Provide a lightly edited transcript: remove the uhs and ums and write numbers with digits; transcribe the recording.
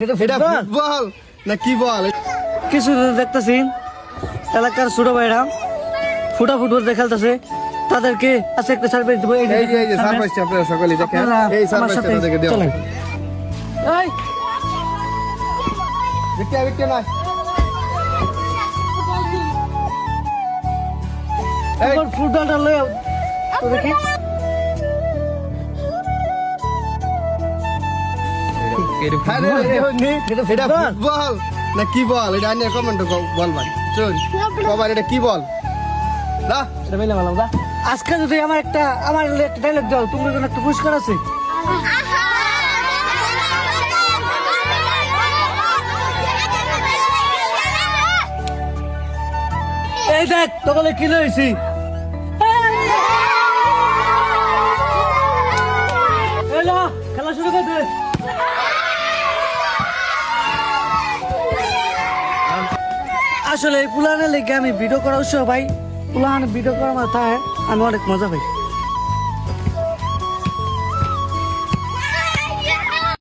এটা ফুটবল না কি বল? কিছু দেখতেছি এলাকার ছোট ভাইরা ফুটবল খেলতেছে, তাদেরকে আছে একটা সার্ভিস দেবো। এই যে সারপ্রাইজটা আপনারা সকলেই দেখেন, এই সারপ্রাইজটা তাদেরকে দেওয়া হবে। এই দেখতে না এই ফুটবলটা লয়ে তো দেখি। এটা ফুটবল না কি বল? এটা নিয়ে কমেন্ট বল ভাই, চল বাবা এটা কি বল? না এটা মেলে বললাম দা, আজকে যদি আমার একটা ডায়লগ দাও, তোমার জন্য একটা পুরস্কার আছে। এই দেখ তোকে কি লইছি। খেলা শুরু করে দে। আসলে এই পুলানের লেগে আমি ভিডিও করা উৎসাহ ভাই, পুলান ভিডিও করার মাথায় আমি অনেক মজা পাই।